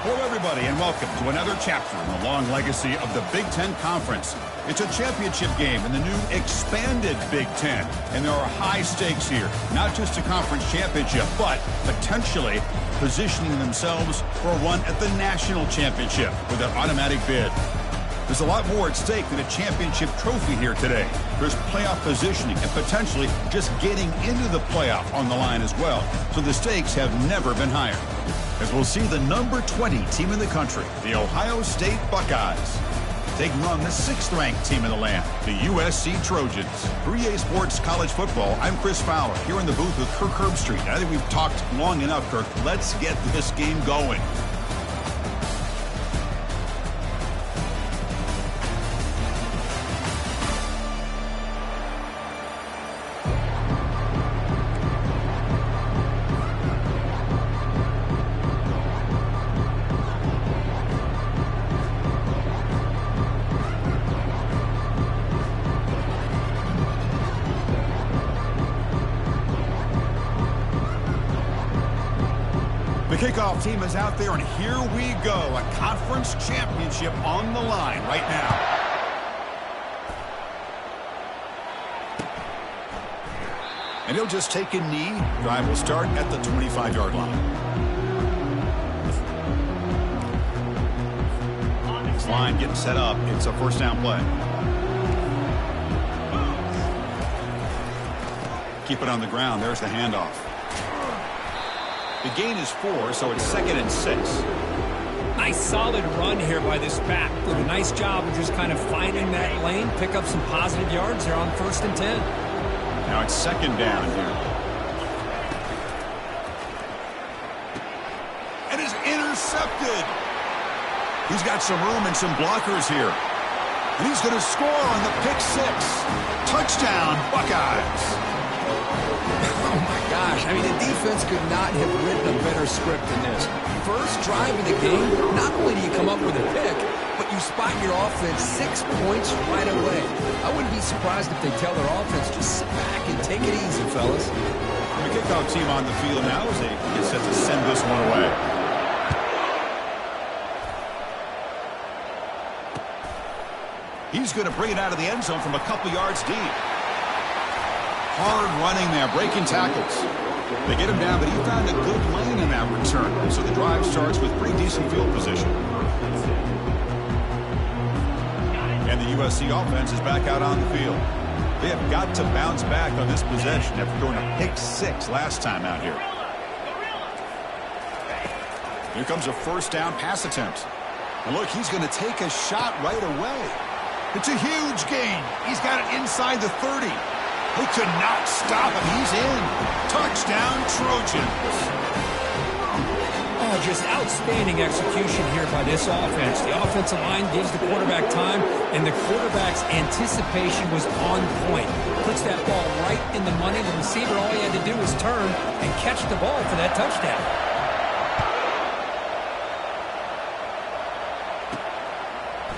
Hello, everybody, and welcome to another chapter in the long legacy of the Big Ten Conference. It's a championship game in the new expanded Big Ten, and there are high stakes here. Not just a conference championship, but potentially positioning themselves for a run at the national championship with an automatic bid. There's a lot more at stake than a championship trophy here today. There's playoff positioning and potentially just getting into the playoff on the line as well. So the stakes have never been higher. As we'll see the number 20 team in the country, the Ohio State Buckeyes, taking on the 6th-ranked team in the land, the USC Trojans. For EA Sports College Football, I'm Chris Fowler, here in the booth with Kirk Herbstreit. I think we've talked long enough, Kirk. Let's get this game going. The kickoff team is out there, and here we go. A conference championship on the line right now. And he'll just take a knee. Drive will start at the 25-yard line. Line getting set up. It's a first down play. Keep it on the ground. There's the handoff. The gain is 4, so it's 2nd and 6. Nice solid run here by this back. Did a nice job of just kind of finding that lane, pick up some positive yards there on 1st and 10. Now it's 2nd down here. And is intercepted. He's got some room and some blockers here. And he's going to score on the pick 6. Touchdown, Buckeyes. Oh, my gosh. I mean, the defense could not have written a better script than this. First drive of the game, not only do you come up with a pick, but you spot your offense 6 points right away. I wouldn't be surprised if they tell their offense, just sit back and take it easy, fellas. The kickoff team on the field now as they get set to send this one away. He's going to bring it out of the end zone from a couple yards deep. Hard running there, breaking tackles. They get him down, but he found a good lane in that return. So the drive starts with pretty decent field position. And the USC offense is back out on the field. They have got to bounce back on this possession after throwing a pick 6 last time out here. Here comes a first down pass attempt. And look, he's going to take a shot right away. It's a huge gain. He's got it inside the 30. They could not stop him. He's in. Touchdown, Trojans. Oh, just outstanding execution here by this offense. The offensive line gives the quarterback time, and the quarterback's anticipation was on point. Puts that ball right in the money. The receiver, all he had to do was turn and catch the ball for that touchdown.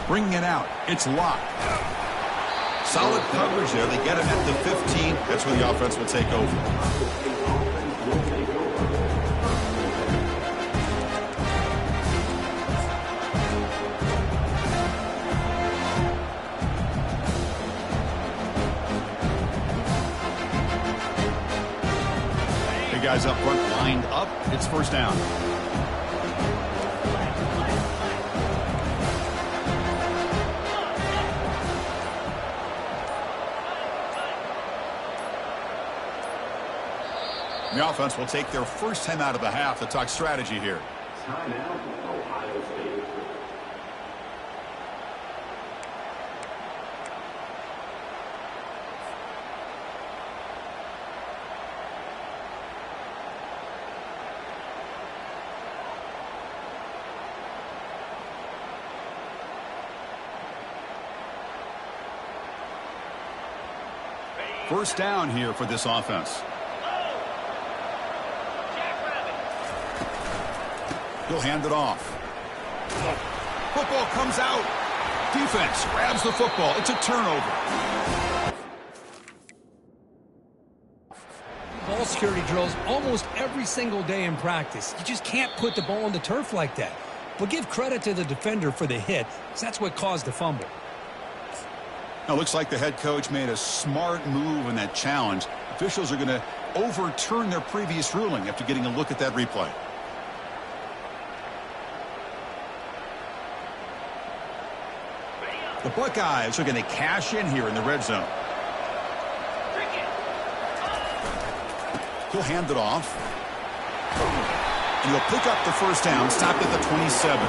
Bringing it out. It's locked. Solid coverage there. They get him at the 15. That's where the offense will take over. Big guys up front, lined up. It's first down. The offense will take their first 10 out of the half to talk strategy here. Timeout, Ohio State. First down here for this offense. He'll hand it off. Football comes out. Defense grabs the football. It's a turnover. Ball security drills almost every single day in practice. You just can't put the ball on the turf like that. but give credit to the defender for the hit, because that's what caused the fumble. Now, looks like the head coach made a smart move in that challenge. Officials are going to overturn their previous ruling after getting a look at that replay. The Buckeyes are going to cash in here in the red zone. He'll hand it off. And he'll pick up the first down, stop at the 27.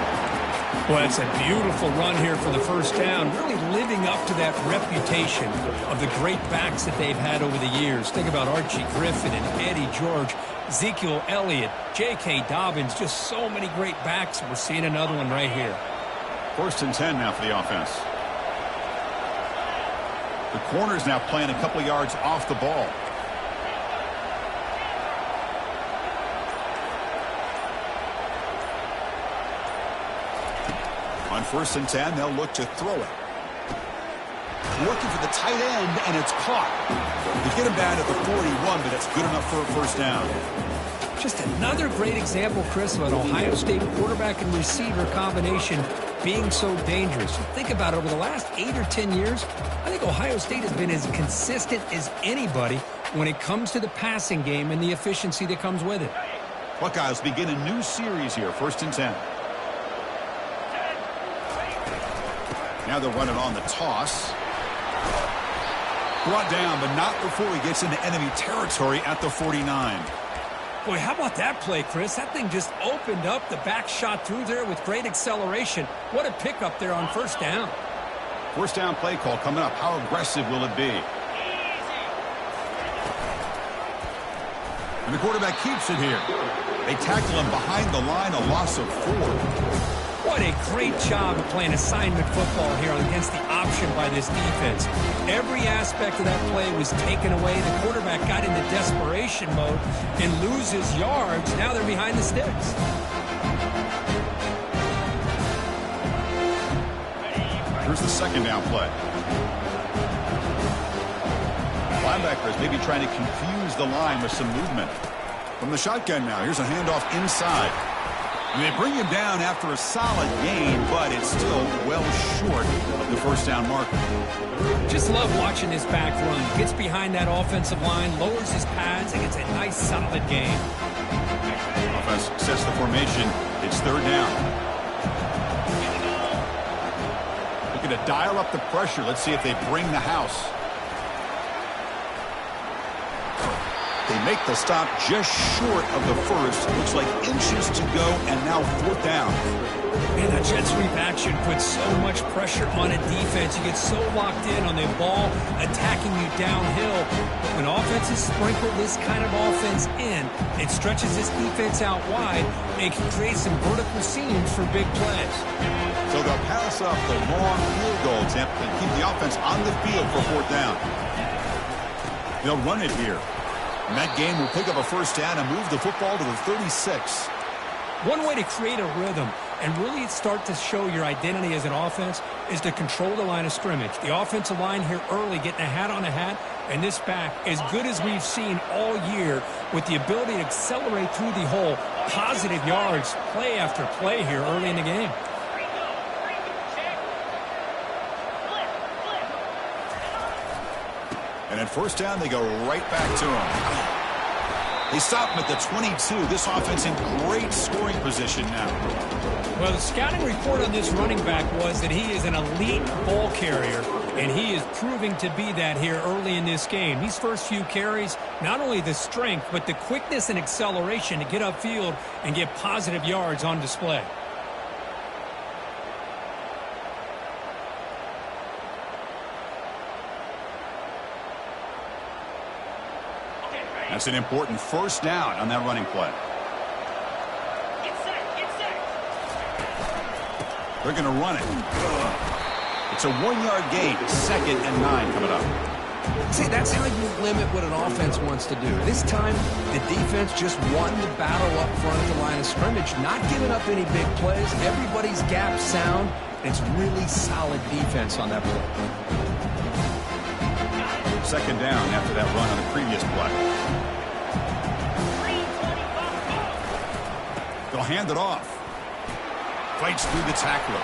Well, it's a beautiful run here for the first down, really living up to that reputation of the great backs that they've had over the years. Think about Archie Griffin and Eddie George, Ezekiel Elliott, J.K. Dobbins, just so many great backs. We're seeing another one right here. 1st and 10 now for the offense. The corner's now playing a couple yards off the ball. On 1st and 10, they'll look to throw it. Working for the tight end, and it's caught. They get him down at the 41, but it's good enough for a first down. Just another great example, Chris, of an Ohio State quarterback and receiver combination being so dangerous. Think about it, over the last 8 or 10 years, I think Ohio State has been as consistent as anybody when it comes to the passing game and the efficiency that comes with it. Buckeyes begin a new series here, 1st and 10. Now they're running on the toss. Brought down, but not before he gets into enemy territory at the 49. Boy, how about that play, Chris? That thing just opened up. The back shot through there with great acceleration. What a pickup there on 1st down. 1st down play call coming up. How aggressive will it be? And the quarterback keeps it here. They tackle him behind the line, a loss of 4. What a great job of playing assignment football here against the option by this defense. Every aspect of that play was taken away. The quarterback got into desperation mode and loses yards. Now they're behind the sticks. Here's the 2nd down play. Linebackers maybe trying to confuse the line with some movement. From the shotgun now, here's a handoff inside. And they bring him down after a solid gain, but it's still well short of the first down marker. Just love watching this back run. Gets behind that offensive line, lowers his pads, and gets a nice solid gain. Offense sets the formation. It's 3rd down. Looking to dial up the pressure. Let's see if they bring the house. They make the stop just short of the first. Looks like inches to go, and now 4th down. Man, that jet sweep action puts so much pressure on a defense. You get so locked in on the ball attacking you downhill. But when offenses sprinkle this kind of offense in, it stretches this defense out wide and can create some vertical seams for big plays. So they'll pass up the long field goal attempt and keep the offense on the field for 4th down. They'll run it here. And that game will pick up a first down and move the football to the 36. One way to create a rhythm and really start to show your identity as an offense is to control the line of scrimmage. The offensive line here early getting a hat on a hat, and this back as good as we've seen all year with the ability to accelerate through the hole. Positive yards, play after play here early in the game. And at 1st down, they go right back to him. They stop him at the 22. This offense in great scoring position now. Well, the scouting report on this running back was that he is an elite ball carrier, and he is proving to be that here early in this game. These first few carries, not only the strength, but the quickness and acceleration to get upfield and get positive yards on display. That's an important first down on that running play. They're going to run it. It's a 1-yard gain. 2nd and 9 coming up. See, that's how you limit what an offense wants to do. This time, the defense just won the battle up front at the line of scrimmage, not giving up any big plays. Everybody's gap sound. It's really solid defense on that play. 2nd down after that run on the previous play. They'll hand it off. Fights through the tackler.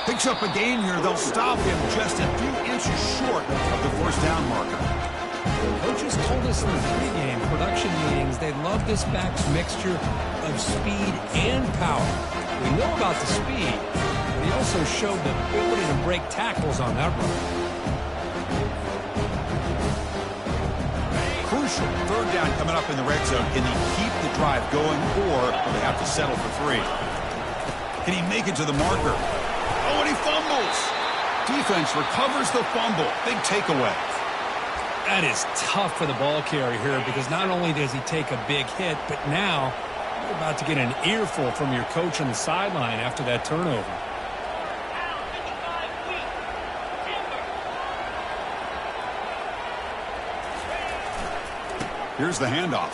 Picks up a gain here. They'll stop him just a few inches short of the first down marker. Coaches told us in the pregame production meetings they love this back's mixture of speed and power. We know about the speed, but he also showed the ability to break tackles on that run. Crucial third down coming up in the red zone. Can he keep the drive going, or will they have to settle for 3? Can he make it to the marker? Oh, and he fumbles. Defense recovers the fumble. Big takeaway. That is tough for the ball carrier here because not only does he take a big hit, but now you're about to get an earful from your coach on the sideline after that turnover. Here's the handoff.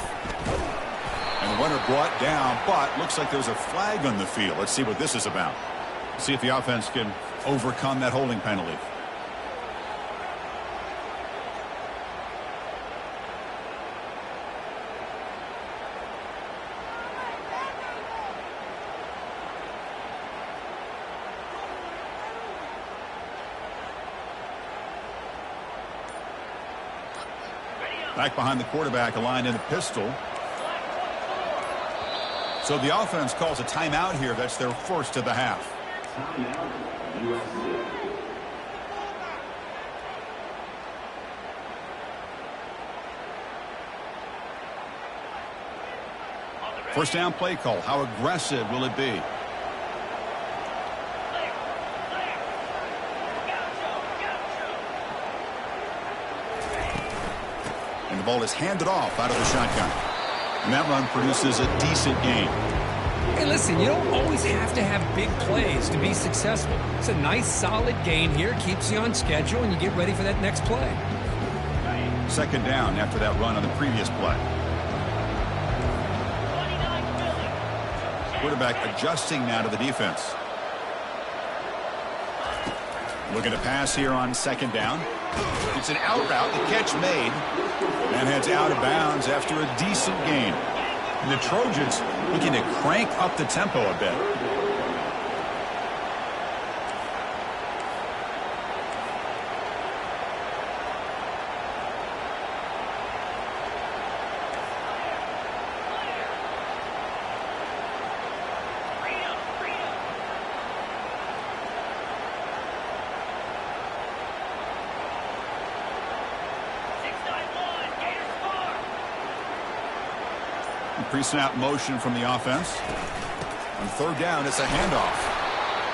And the runner brought down, but looks like there's a flag on the field. Let's see what this is about. See if the offense can overcome that holding penalty. Back behind the quarterback, aligned in a pistol. So the offense calls a timeout here. That's their first of the half. Timeout, USC. First down play call. How aggressive will it be? And the ball is handed off out of the shotgun. And that run produces a decent gain. Hey, listen, you don't always have to have big plays to be successful. It's a nice, solid gain here. Keeps you on schedule, and you get ready for that next play. Second down after that run on the previous play. Quarterback adjusting now to the defense. Looking to pass here on second down. It's an out route. The catch made. And heads out of bounds after a decent gain. And the Trojans looking to crank up the tempo a bit. Pre-snap motion from the offense. On third down, it's a handoff.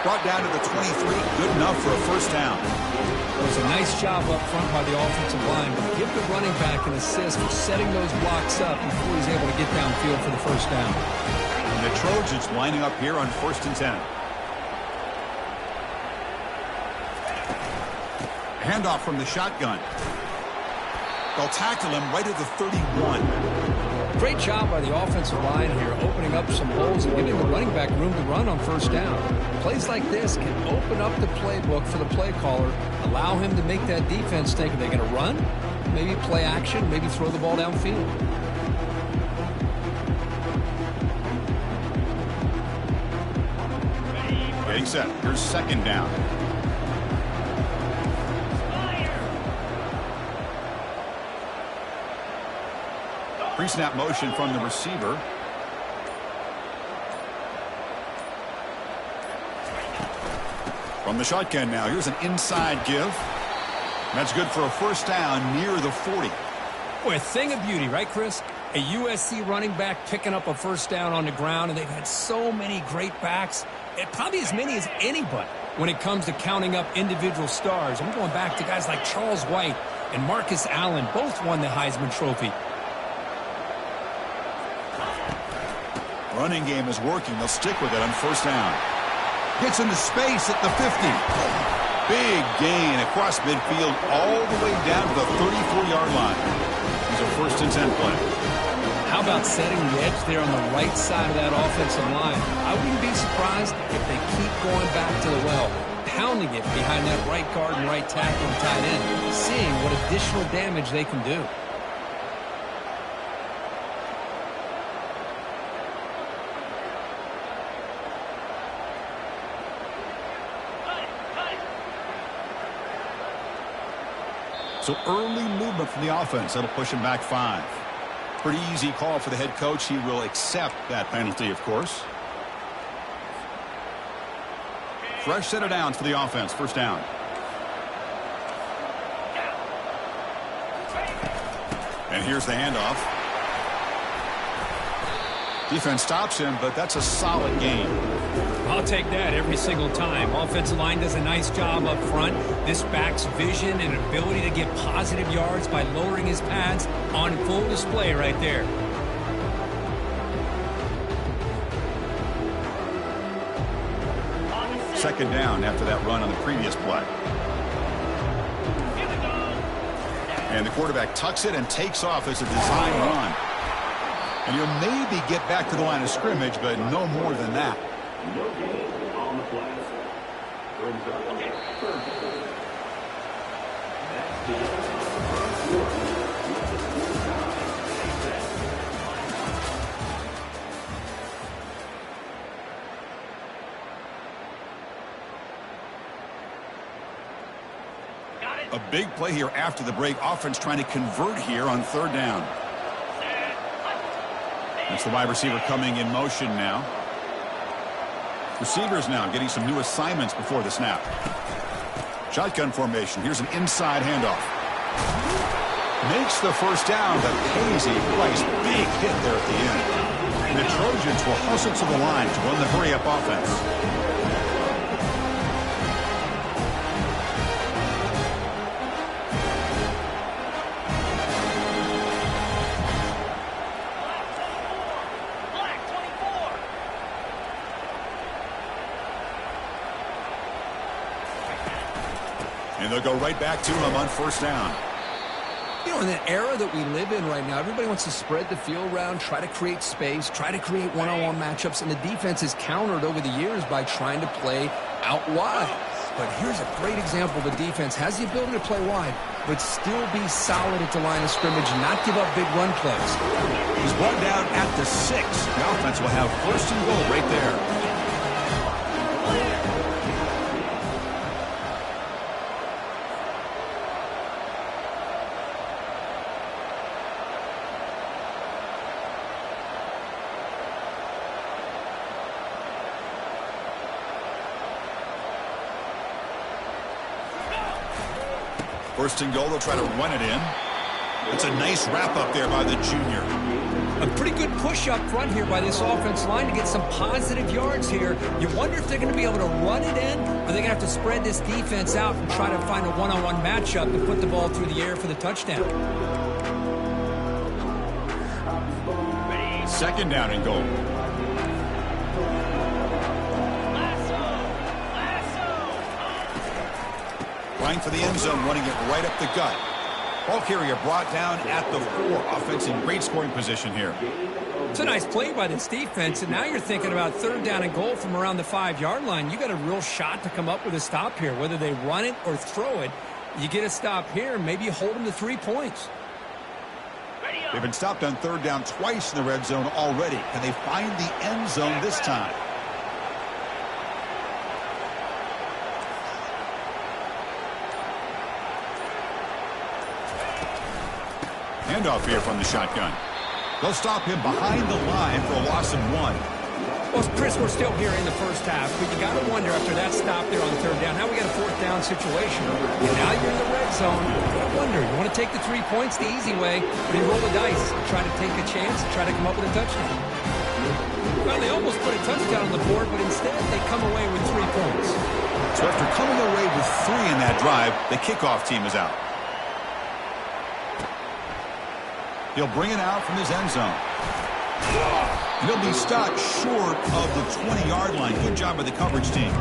Brought down to the 23. Good enough for a first down. It was a nice job up front by the offensive line, but give the running back an assist for setting those blocks up before he's able to get downfield for the first down. And the Trojans lining up here on 1st and 10. Handoff from the shotgun. They'll tackle him right at the 31. Great job by the offensive line here, opening up some holes and giving the running back room to run on first down. Plays like this can open up the playbook for the play caller, allow him to make that defense think, are they going to run? Maybe play action, maybe throw the ball downfield. Getting set. Here's second down. Pre-snap motion from the receiver. From the shotgun now. Here's an inside give. That's good for a first down near the 40. Boy, a thing of beauty, right, Chris? A USC running back picking up a first down on the ground, and they've had so many great backs, probably as many as anybody when it comes to counting up individual stars. I'm going back to guys like Charles White and Marcus Allen, both won the Heisman Trophy. Running game is working. They'll stick with it on first down. Gets into space at the 50. Big gain across midfield all the way down to the 34-yard line. It's a 1st and 10 play. How about setting the edge there on the right side of that offensive line? I wouldn't be surprised if they keep going back to the well, pounding it behind that right guard and right tackle and tight end, seeing what additional damage they can do. So early movement from the offense. That'll push him back 5. Pretty easy call for the head coach. He will accept that penalty, of course. Fresh set of downs for the offense. First down. And here's the handoff. Defense stops him, but that's a solid gain. I'll take that every single time. Offensive line does a nice job up front. This back's vision and ability to get positive yards by lowering his pads on full display right there. Second down after that run on the previous play. And the quarterback tucks it and takes off as a design run. And you'll maybe get back to the line of scrimmage, but no more than that. No gain on the play. Brings up third. A big play here after the break. Offense trying to convert here on third down. That's the wide receiver coming in motion now. Receivers now getting some new assignments before the snap. Shotgun formation. Here's an inside handoff. Makes the first down, but pays a price. Big hit there at the end. And the Trojans will hustle to the line to run the hurry-up offense. And they'll go right back to him on first down. You know, in the era that we live in right now, everybody wants to spread the field around, try to create space, try to create one-on-one matchups, and the defense is countered over the years by trying to play out wide. But here's a great example. The defense has the ability to play wide, but still be solid at the line of scrimmage and not give up big run plays. He's brought down at the 6. The offense will have first and goal right there. First and goal, they'll try to run it in. It's a nice wrap up there by the junior. A pretty good push up front here by this offense line to get some positive yards here. You wonder if they're going to be able to run it in, or they're going to have to spread this defense out and try to find a one-on-one matchup and put the ball through the air for the touchdown. Second down and goal. Trying for the end zone, running it right up the gut. Ball carrier brought down at the 4. Offense in great scoring position here. It's a nice play by this defense, and now you're thinking about third down and goal from around the 5-yard line. You got a real shot to come up with a stop here. Whether they run it or throw it, you get a stop here, maybe you hold them to 3 points. They've been stopped on third down twice in the red zone already. Can they find the end zone this time? Handoff here from the shotgun. They'll stop him behind the line for a loss of 1. Well, Chris, we're still here in the first half, but you got to wonder after that stop there on third down. Now we got a fourth down situation. And now you're in the red zone. You got to wonder, you want to take the 3 points the easy way, or you roll the dice, try to take a chance, and try to come up with a touchdown. Well, they almost put a touchdown on the board, but instead they come away with 3 points. So after coming away with 3 in that drive, the kickoff team is out. He'll bring it out from his end zone. And he'll be stopped short of the 20-yard line. Good job by the coverage team.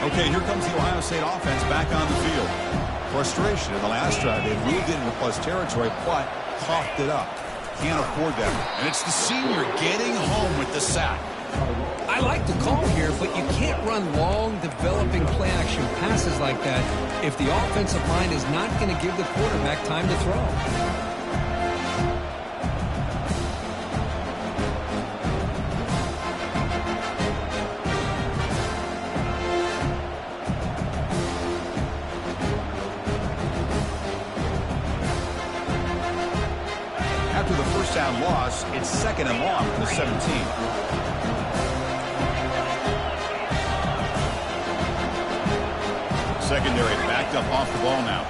Okay, here comes the Ohio State offense back on the field. Frustration in the last drive. They moved into plus territory, but coughed it up. Can't afford that. And it's the senior getting home with the sack. I like the call here, but you can't run long, developing play-action passes like that if the offensive line is not going to give the quarterback time to throw. After the first down loss, it's 2nd and long from the 17. Secondary backed up off the ball now.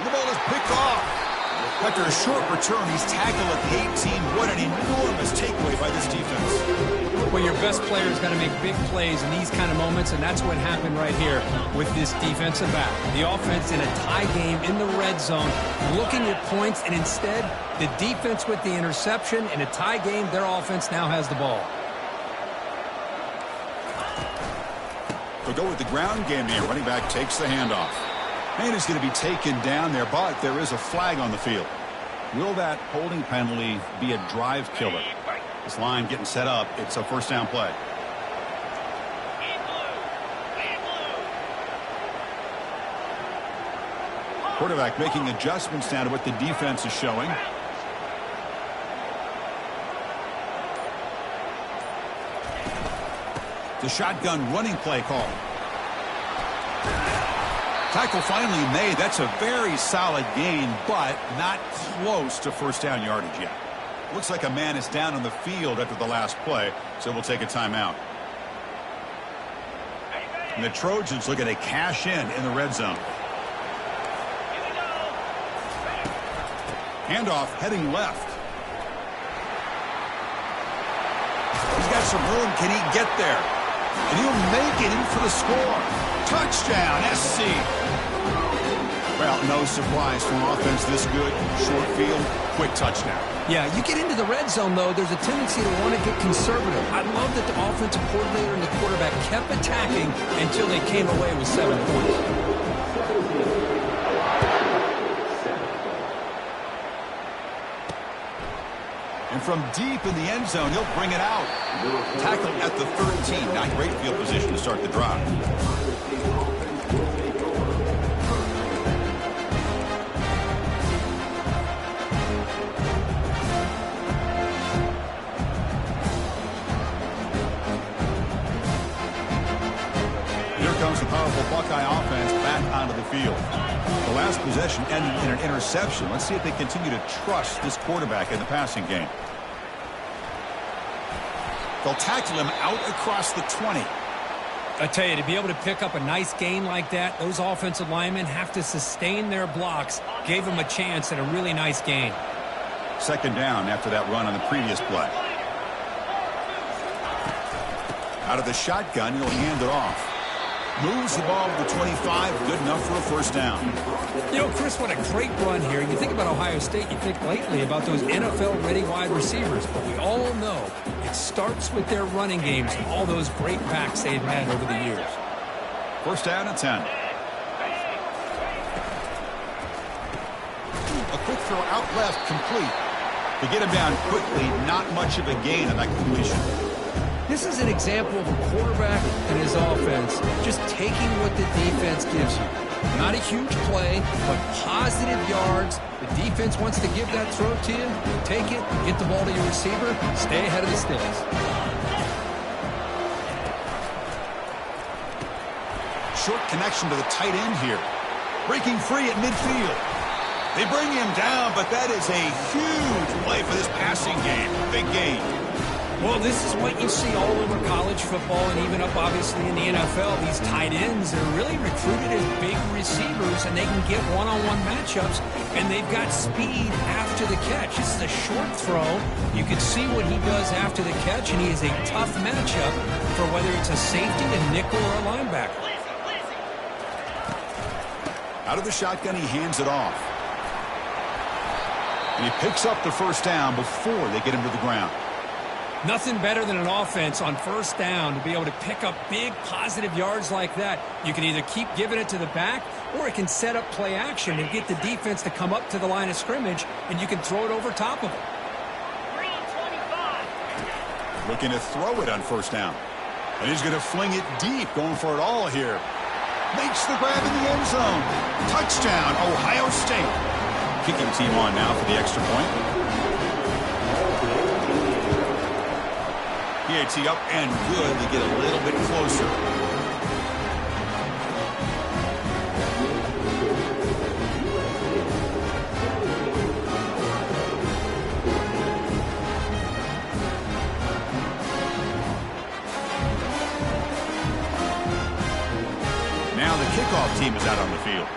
The ball is picked off. After a short return, he's tackled at the 18. What an enormous takeaway by this defense. Well, your best player's got to make big plays in these kind of moments, and that's what happened right here with this defensive back. The offense in a tie game in the red zone, looking at points, and instead, the defense with the interception. In a tie game, their offense now has the ball. They'll go with the ground game here. Running back takes the handoff. And he's going to be taken down there, but there is a flag on the field. Will that holding penalty be a drive killer? This line getting set up. It's a first down play. Quarterback making adjustments down to what the defense is showing. The shotgun running play call. Tackle finally made. That's a very solid gain, but not close to first down yardage yet. Looks like a man is down on the field after the last play, so we'll take a timeout. And the Trojans looking to cash in the red zone. Handoff heading left. He's got some room. Can he get there? And he'll make it in for the score. Touchdown, SC. Well, no surprise from offense this good. Short field, quick touchdown. Yeah, you get into the red zone, though, there's a tendency to want to get conservative. I love that the offensive coordinator and the quarterback kept attacking until they came away with 7 points. And from deep in the end zone, he'll bring it out. Tackle at the 13. Not great field position to start the drive. Here comes the powerful Buckeye offense back onto the field. The last possession ended in an interception. Let's see if they continue to trust this quarterback in the passing game. They'll tackle him out across the 20. I tell you, to be able to pick up a nice gain like that, those offensive linemen have to sustain their blocks. Gave them a chance at a really nice gain. 2nd down after that run on the previous play. Out of the shotgun, he'll hand it off. Moves the ball to the 25. Good enough for a first down. You know, Chris, what a great run here. You think about Ohio State, you think lately about those NFL-ready wide receivers. But we all know it starts with their running games and all those great backs they've had over the years. First down and 10. A quick throw out left, complete. To get him down quickly, not much of a gain on that completion. This is an example of a quarterback and his offense just taking what the defense gives you. Not a huge play, but positive yards. The defense wants to give that throw to you. Take it, get the ball to your receiver, stay ahead of the sticks. Short connection to the tight end here. Breaking free at midfield. They bring him down, but that is a huge play for this passing game. Big gain. Well, this is what you see all over college football and even up, obviously, in the NFL. These tight ends are really recruited as big receivers, and they can get one-on-one matchups, and they've got speed after the catch. This is a short throw. You can see what he does after the catch, and he is a tough matchup for whether it's a safety, a nickel, or a linebacker. Out of the shotgun, he hands it off. And he picks up the first down before they get him to the ground. Nothing better than an offense on first down to be able to pick up big positive yards like that. You can either keep giving it to the back, or it can set up play action and get the defense to come up to the line of scrimmage, and you can throw it over top of them. Looking to throw it on first down. And he's going to fling it deep, going for it all here. Makes the grab in the end zone. Touchdown, Ohio State. Kicking team on now for the extra point. PAT up and good. We get a little bit closer. Now the kickoff team is out on the field.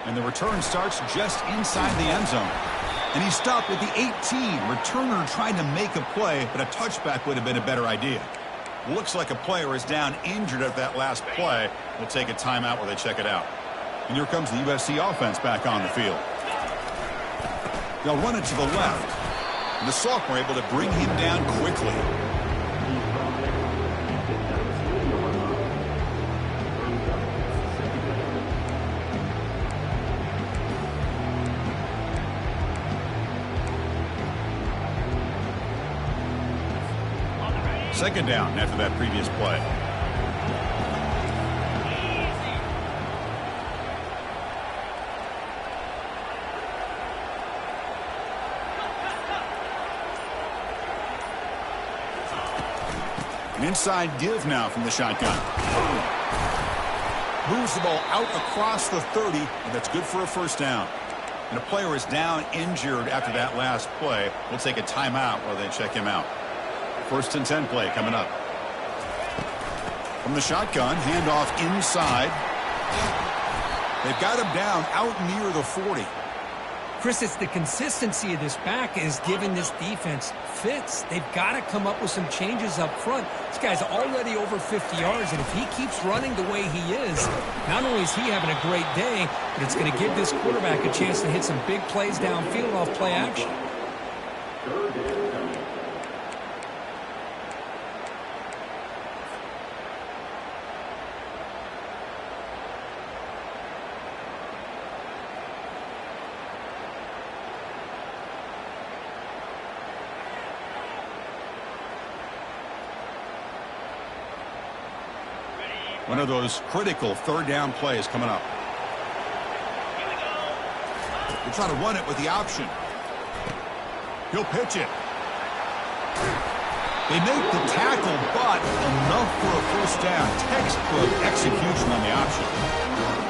And the return starts just inside the end zone. And he stopped at the 18. Returner trying to make a play, but a touchback would have been a better idea. Looks like a player is down injured at that last play. We'll take a timeout while they check it out. And here comes the USC offense back on the field. They'll run it to the left. And the sophomore able to bring him down quickly. Second down after that previous play. An inside give now from the shotgun. Moves the ball out across the 30, and that's good for a first down. And a player is down injured after that last play. We'll take a timeout while they check him out. First and 10 play coming up. From the shotgun, handoff inside. They've got him down out near the 40. Chris, it's the consistency of this back is giving this defense fits. They've got to come up with some changes up front. This guy's already over 50 yards, and if he keeps running the way he is, not only is he having a great day, but it's going to give this quarterback a chance to hit some big plays downfield off play action. One of those critical third down plays coming up. They're trying to run it with the option. He'll pitch it. They make the tackle, but enough for a first down. Textbook execution on the option.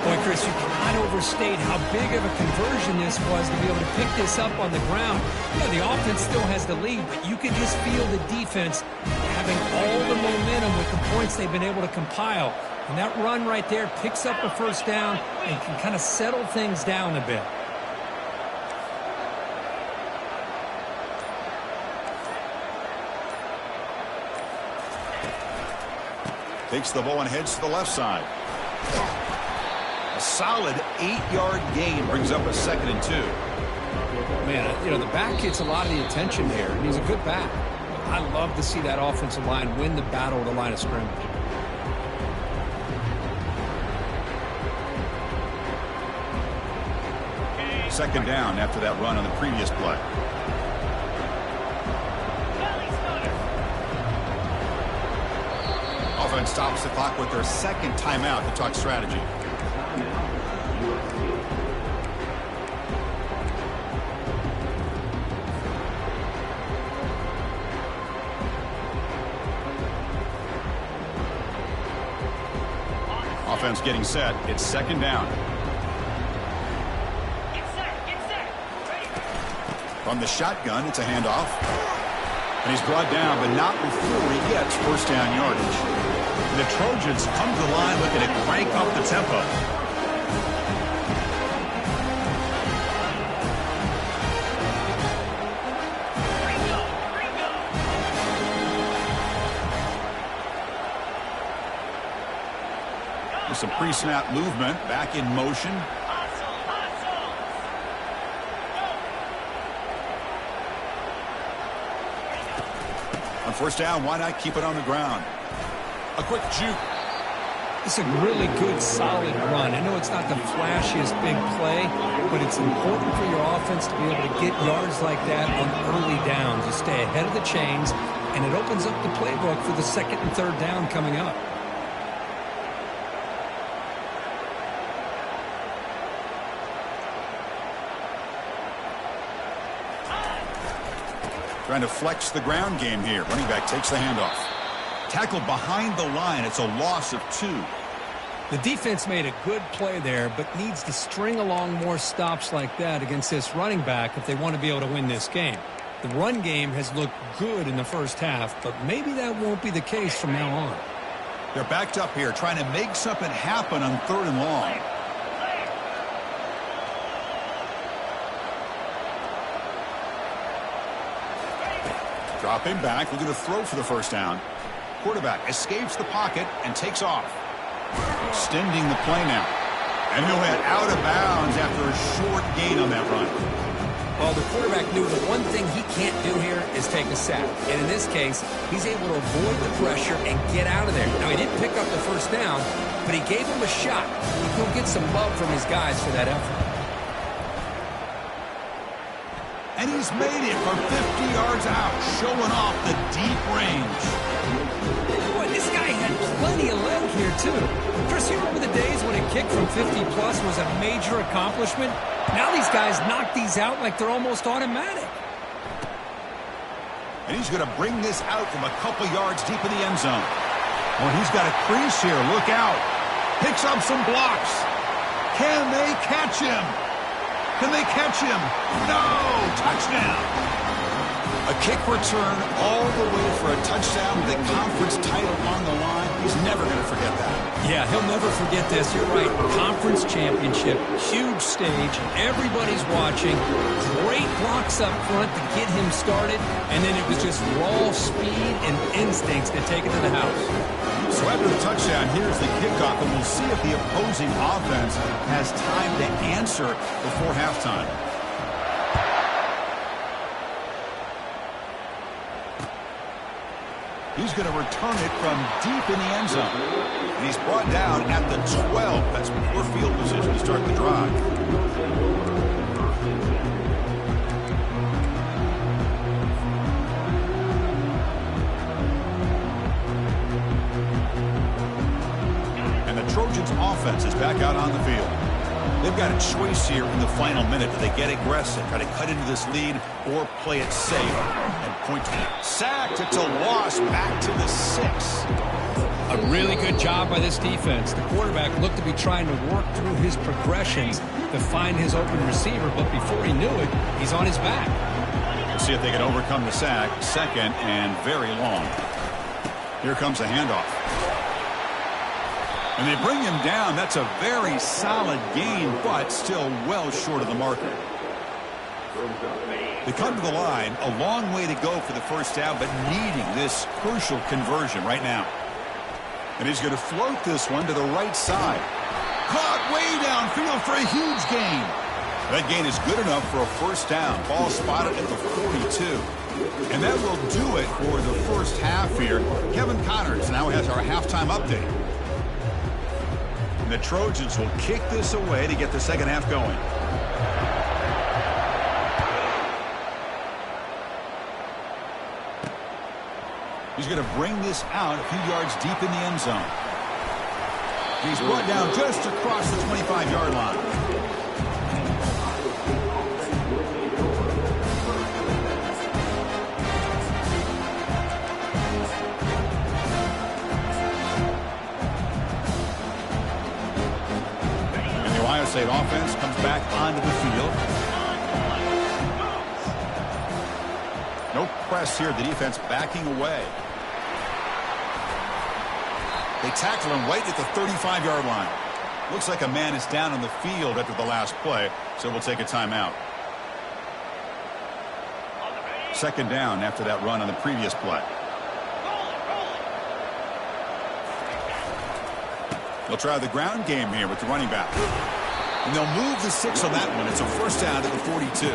Boy, Chris, you cannot overstate how big of a conversion this was to be able to pick this up on the ground. Yeah, the offense still has the lead, but you can just feel the defense having all the momentum with the points they've been able to compile. And that run right there picks up a first down and can kind of settle things down a bit. Takes the ball and heads to the left side. A solid 8-yard gain brings up a 2nd and 2. Man, you know, the back gets a lot of the attention here, and he's a good back. I love to see that offensive line win the battle at the line of scrimmage. Second down after that run on the previous play. Offense stops the clock with their second timeout to talk strategy. Offense getting set. It's second down. From the shotgun, it's a handoff. And he's brought down, but not before he gets first down yardage. And the Trojans come to the line looking to crank up the tempo. With some pre-snap movement, back in motion. On first down, why not keep it on the ground? A quick juke. It's a really good, solid run. I know it's not the flashiest big play, but it's important for your offense to be able to get yards like that on early downs. You stay ahead of the chains, and it opens up the playbook for the second and third down coming up. Trying to flex the ground game here. Running back takes the handoff. Tackled behind the line. It's a loss of 2. The defense made a good play there, but needs to string along more stops like that against this running back if they want to be able to win this game. The run game has looked good in the first half, but maybe that won't be the case from now on. They're backed up here, trying to make something happen on 3rd and long. Dropping back, looking to throw for the first down. Quarterback escapes the pocket and takes off. Extending the play now. And he'll head out of bounds after a short gain on that run. Well, the quarterback knew the one thing he can't do here is take a sack. And in this case, he's able to avoid the pressure and get out of there. Now, he didn't pick up the first down, but he gave him a shot. He'll get some love from his guys for that effort. And he's made it from 50 yards out, showing off the deep range. Boy, this guy had plenty of leg here, too. Chris, you remember the days when a kick from 50-plus was a major accomplishment? Now these guys knock these out like they're almost automatic. And he's going to bring this out from a couple yards deep in the end zone. Well, he's got a crease here. Look out. Picks up some blocks. Can they catch him? Can they catch him? No! Touchdown! A kick return all the way for a touchdown with the conference title on the line. He's never going to forget that. Yeah, he'll never forget this. You're right. Conference championship, huge stage. Everybody's watching. Great blocks up front to get him started. And then it was just raw speed and instincts that take it to the house. So after the touchdown, here's the kickoff, and we'll see if the opposing offense has time to answer before halftime. He's going to return it from deep in the end zone. And he's brought down at the 12. That's poor field position to start the drive. And the Trojans' offense is back out on the field. They've got a choice here in the final minute. Do they get aggressive, try to cut into this lead, or play it safe and point to it? Sacked. It's a loss back to the 6. A really good job by this defense. The quarterback looked to be trying to work through his progressions to find his open receiver, but before he knew it, he's on his back. We'll see if they can overcome the sack. 2nd and very long. Here comes a handoff. And they bring him down. That's a very solid gain, but still well short of the marker. They come to the line, a long way to go for the first down, but needing this crucial conversion right now. And he's going to float this one to the right side. Caught way downfield for a huge gain. That gain is good enough for a first down. Ball spotted at the 42. And that will do it for the first half here. Kevin Connors now has our halftime update. And the Trojans will kick this away to get the second half going. He's going to bring this out a few yards deep in the end zone. He's brought down just across the 25-yard line. And the Ohio State offense comes back onto the field. No press here. The defense backing away. They tackle him right at the 35-yard line. Looks like a man is down on the field after the last play, so we'll take a timeout. 2nd down after that run on the previous play. They'll try the ground game here with the running back. And they'll move the 6 on that one. It's a first down at the 42.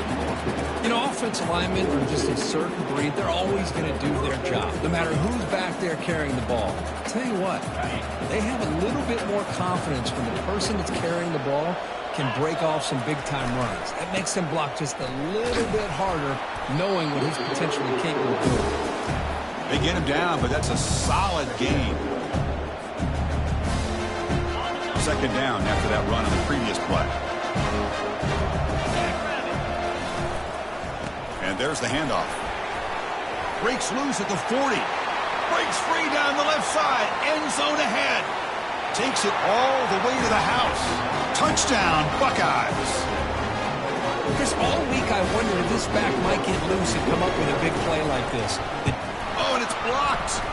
You know, offensive linemen are just a certain breed. They're always going to do their job, no matter who's back there carrying the ball. I'll tell you what, they have a little bit more confidence when the person that's carrying the ball can break off some big-time runs. That makes them block just a little bit harder, knowing what he's potentially capable of doing. They get him down, but that's a solid gain. Second down after that run on the previous play. And there's the handoff. Breaks loose at the 40. Breaks free down the left side. End zone ahead. Takes it all the way to the house. Touchdown, Buckeyes. Chris, all week I wondered if this back might get loose and come up with a big play like this. Oh, and it's blocked.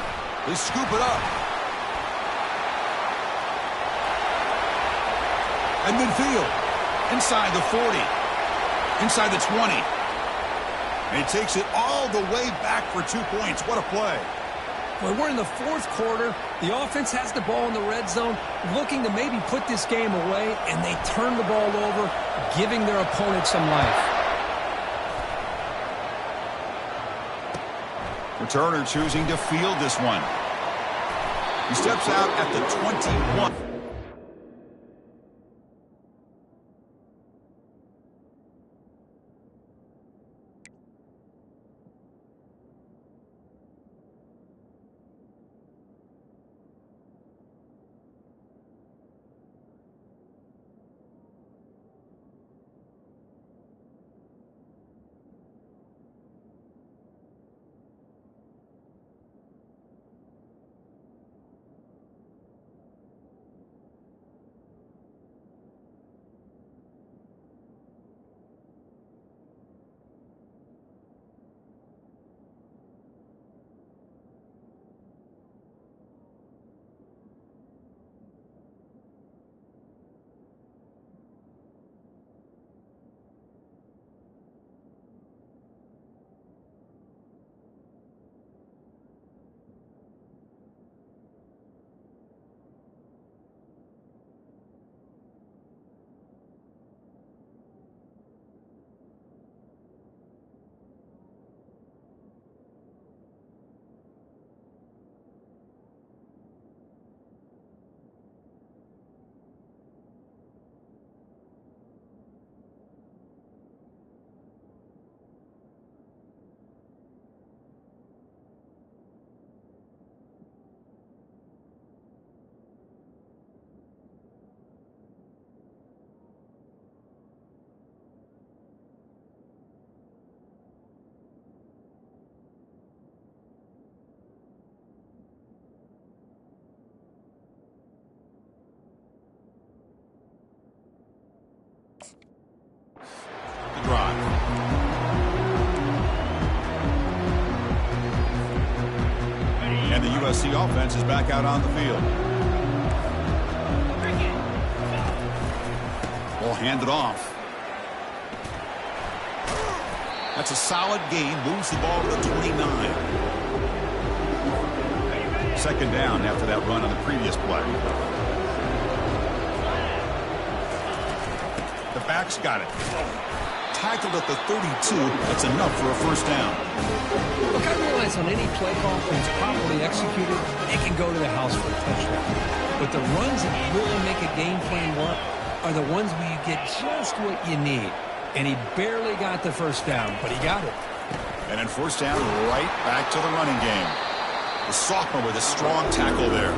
They scoop it up. At midfield, inside the 40, inside the 20. And he takes it all the way back for 2 points. What a play. Well, we're in the fourth quarter. The offense has the ball in the red zone, looking to maybe put this game away, and they turn the ball over, giving their opponent some life. Returner choosing to field this one. He steps out at the 21. Drive. And the USC offense is back out on the field. Ball handed off. That's a solid gain. Moves the ball to the 29. Second down after that run on the previous play. The back's got it. Tackled at the 32. That's enough for a first down. Look, I realize on any play call, when it's properly executed, it can go to the house for a touchdown. But the runs that really make a game plan work are the ones where you get just what you need. And he barely got the first down, but he got it. And then first down, right back to the running game. The sophomore with a strong tackle there.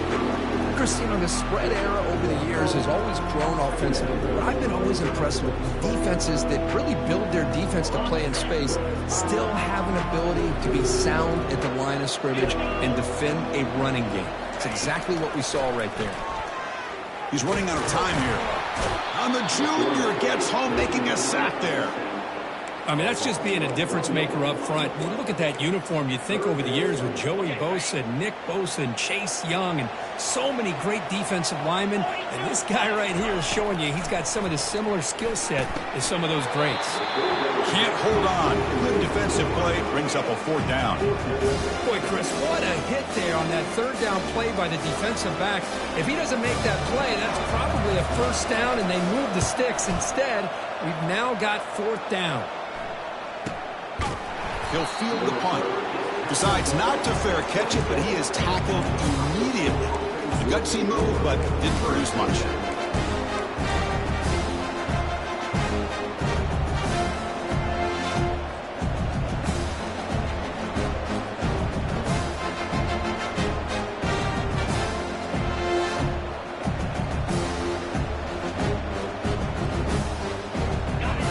Chris, you know, the spread era over the years has always grown offensively, but I've been always impressed with defenses that really build their defense to play in space, still have an ability to be sound at the line of scrimmage and defend a running game. It's exactly what we saw right there. He's running out of time here. And the junior gets home, making a sack there. I mean, that's just being a difference maker up front. You look at that uniform, you think over the years with Joey Bosa, Nick Bosa, and Chase Young, and so many great defensive linemen. And this guy right here is showing you he's got some of the similar skill set as some of those greats. Can't hold on. Good defensive play brings up a 4th down. Boy, Chris, what a hit there on that 3rd down play by the defensive back. If he doesn't make that play, that's probably a 1st down, and they move the sticks. Instead, we've now got 4th down. He'll field the punt. Decides not to fair catch it, but he is tackled immediately. A gutsy move, but didn't produce much.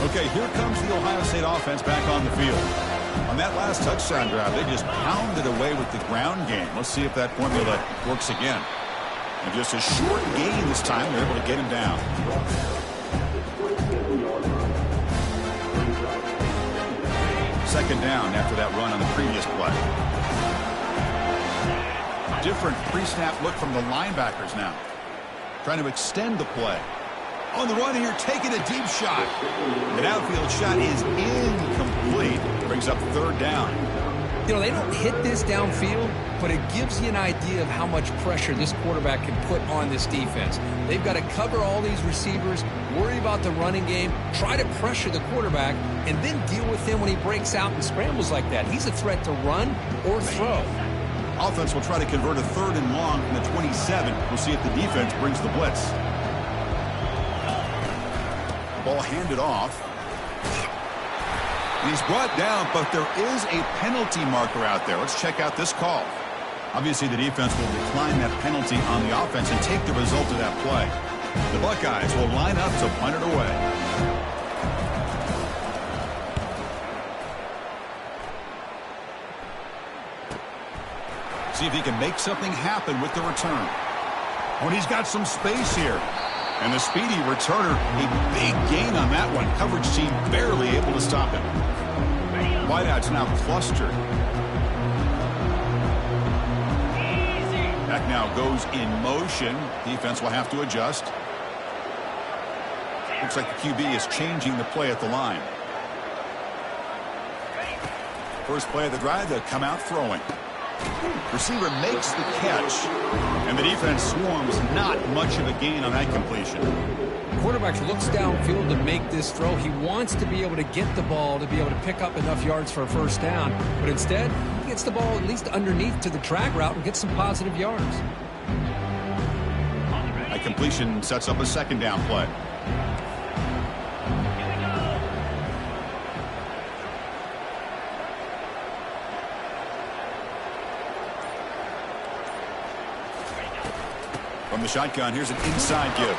Okay, here comes the Ohio State offense back on the field. On that last touchdown drive, they just pounded away with the ground game. Let's see if that formula works again. And just a short gain this time, they're able to get him down. Second down after that run on the previous play. Different pre-snap look from the linebackers now. Trying to extend the play. On the run here, taking a deep shot. An outfield shot is incomplete. Brings up 3rd down. You know, they don't hit this downfield, but it gives you an idea of how much pressure this quarterback can put on this defense. They've got to cover all these receivers, worry about the running game, try to pressure the quarterback, and then deal with him when he breaks out and scrambles like that. He's a threat to run or throw. Offense will try to convert a 3rd and long from the 27. We'll see if the defense brings the blitz. Ball handed off. And he's brought down, but there is a penalty marker out there. Let's check out this call. Obviously, the defense will decline that penalty on the offense and take the result of that play. The Buckeyes will line up to punt it away. See if he can make something happen with the return. Oh, and he's got some space here. And the speedy returner, a big gain on that one. Coverage team barely able to stop him. Wideouts now clustered. Back now goes in motion. Defense will have to adjust. Looks like the QB is changing the play at the line. First play of the drive, they'll come out throwing. Receiver makes the catch, and the defense swarms. Not much of a gain on that completion. Quarterback looks downfield to make this throw. He wants to be able to get the ball to be able to pick up enough yards for a 1st down, but instead he gets the ball at least underneath to the drag route and gets some positive yards. A completion sets up a 2nd down play. From the shotgun, here's an inside give.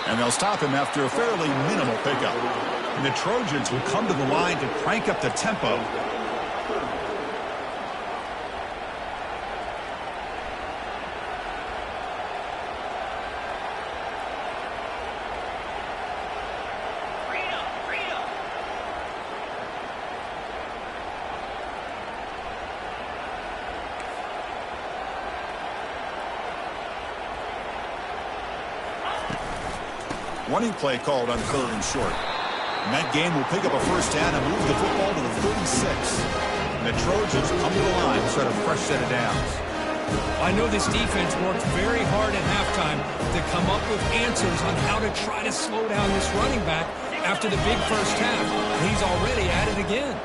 And they'll stop him after a fairly minimal pickup. And the Trojans will come to the line to crank up the tempo. Running play called on 3rd and short. And that game will pick up a 1st down and move the football to the 36. And the Trojans come to the line to start a fresh set of downs. I know this defense worked very hard at halftime to come up with answers on how to try to slow down this running back after the big 1st half. He's already at it again.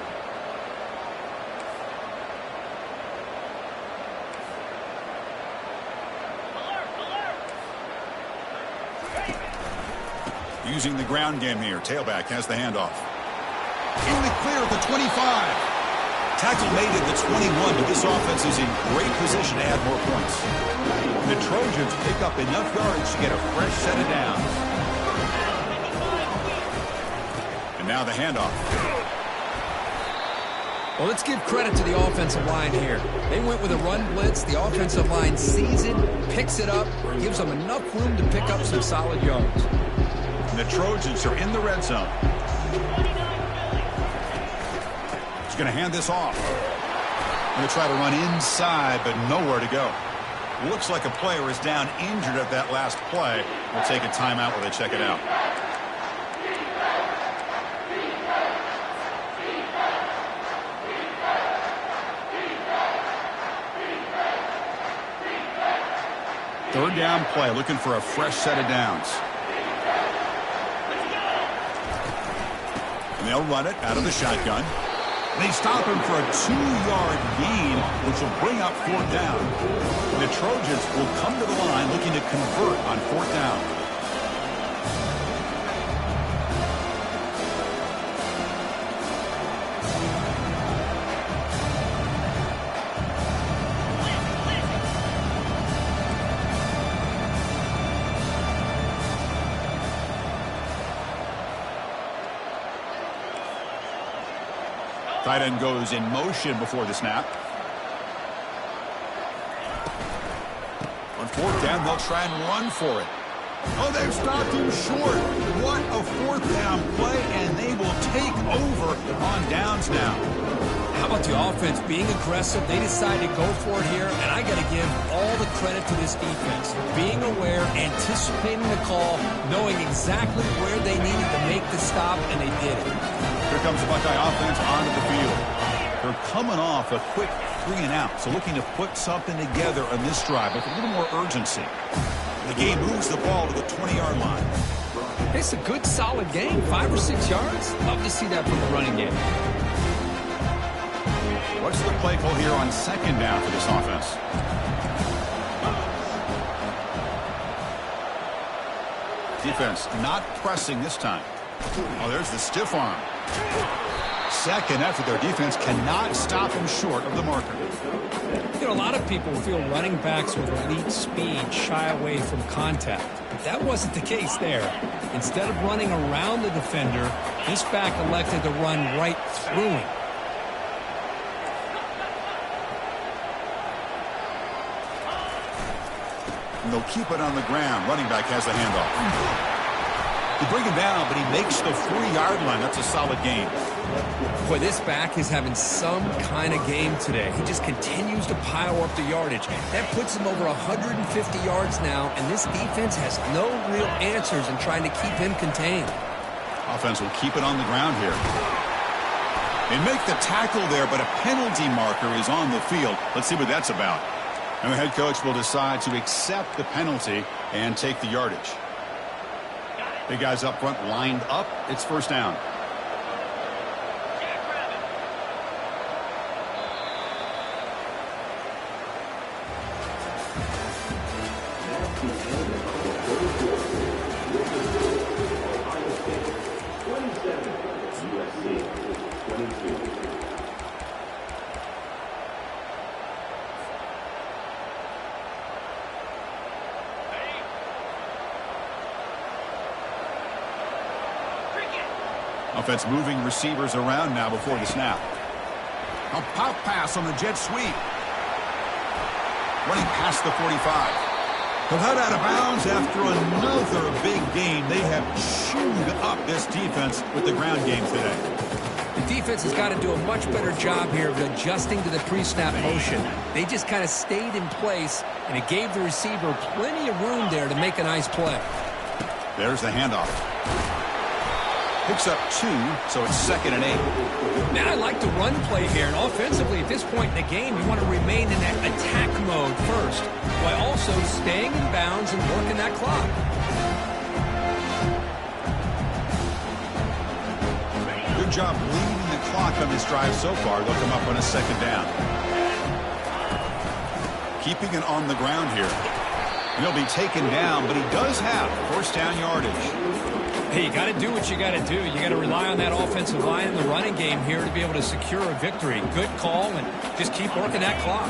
Using the ground game here. Tailback has the handoff. In the clear at the 25. Tackle made at the 21, but this offense is in great position to add more points. And the Trojans pick up enough yards to get a fresh set of downs. And now the handoff. Well, let's give credit to the offensive line here. They went with a run blitz. The offensive line sees it, picks it up, gives them enough room to pick up some solid yards. And the Trojans are in the red zone. He's going to hand this off. Going to try to run inside, but nowhere to go. Looks like a player is down injured at that last play. We'll take a timeout while they check it out. Third down play, looking for a fresh set of downs. And they'll run it out of the shotgun. They stop him for a 2-yard gain, which will bring up fourth down. The Trojans will come to the line looking to convert on fourth down. Tight end goes in motion before the snap. On fourth down, they'll try and run for it. Oh, they've stopped him short. What a fourth down play, and they will take over on downs now. How about the offense being aggressive? They decide to go for it here, and I got to give all the credit to this defense. Being aware, anticipating the call, knowing exactly where they needed to make the stop, and they did it. Here comes the Buckeye offense onto the field. They're coming off a quick 3-and-out, so looking to put something together on this drive with a little more urgency. The game moves the ball to the 20-yard line. It's a good, solid game, 5 or 6 yards. Love to see that from the running game. What's the play call here on second down for this offense? Defense not pressing this time. Oh, there's the stiff arm. Second effort, their defense cannot stop him short of the marker. You know, a lot of people feel running backs with elite speed shy away from contact. But that wasn't the case there. Instead of running around the defender, this back elected to run right through him. And they'll keep it on the ground. Running back has the handoff. They bring him down, but he makes the 3-yard line. That's a solid gain. Boy, this back is having some kind of game today. He just continues to pile up the yardage. That puts him over 150 yards now, and this defense has no real answers in trying to keep him contained. Offense will keep it on the ground here. They make the tackle there, but a penalty marker is on the field. Let's see what that's about. And the head coach will decide to accept the penalty and take the yardage. Big guys up front lined up. It's first down. Offense moving receivers around now before the snap. A pop pass on the jet sweep. Running past the 45. He'll head out of bounds after another big gain. They have chewed up this defense with the ground game today. The defense has got to do a much better job here of adjusting to the pre-snap motion. They just kind of stayed in place, and it gave the receiver plenty of room there to make a nice play. There's the handoff. Picks up 2, so it's 2nd and 8. Man, I like the run play here. And offensively, at this point in the game, you want to remain in that attack mode first, while also staying in bounds and working that clock. Good job leading the clock on this drive so far. They'll come up on a 2nd down. Keeping it on the ground here. He'll be taken down, but he does have first down yardage. Hey, you got to do what you got to do. You got to rely on that offensive line in the running game here to be able to secure a victory. Good call, and just keep working that clock.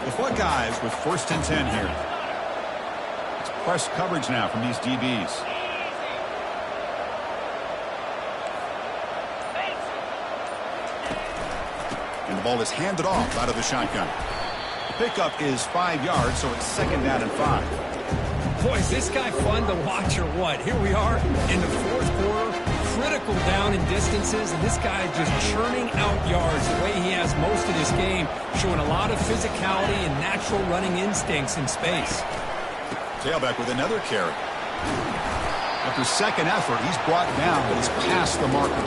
The Buckeyes with 1st and 10 here. It's press coverage now from these DBs. And the ball is handed off out of the shotgun. The pickup is 5 yards, so it's 2nd down and 5. Boy, is this guy fun to watch or what? Here we are in the 4th quarter, critical down in distances, and this guy just churning out yards the way he has most of this game, showing a lot of physicality and natural running instincts in space. Tailback with another carry. After 2nd effort, he's brought down, but he's past the marker.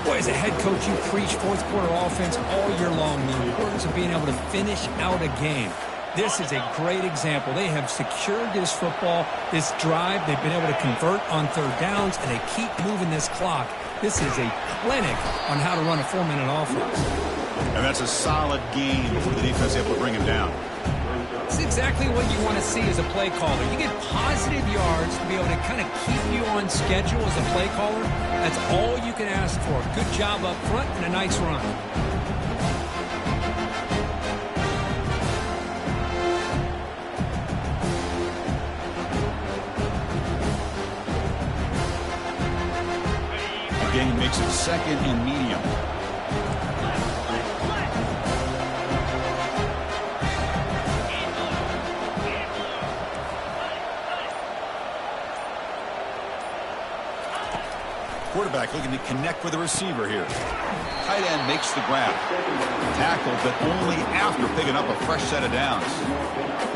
Boy, as a head coach, you preach 4th quarter offense all year long, the importance of being able to finish out a game. This is a great example. They have secured this football, this drive. They've been able to convert on third downs, and they keep moving this clock. This is a clinic on how to run a 4-minute offense. And that's a solid game for the defense able to bring him down. It's exactly what you want to see as a play caller. You get positive yards to be able to kind of keep you on schedule as a play caller. That's all you can ask for. Good job up front and a nice run. Again, makes it second and medium. Quarterback looking to connect with the receiver here. Tight end makes the grab. Tackled, but only after picking up a fresh set of downs.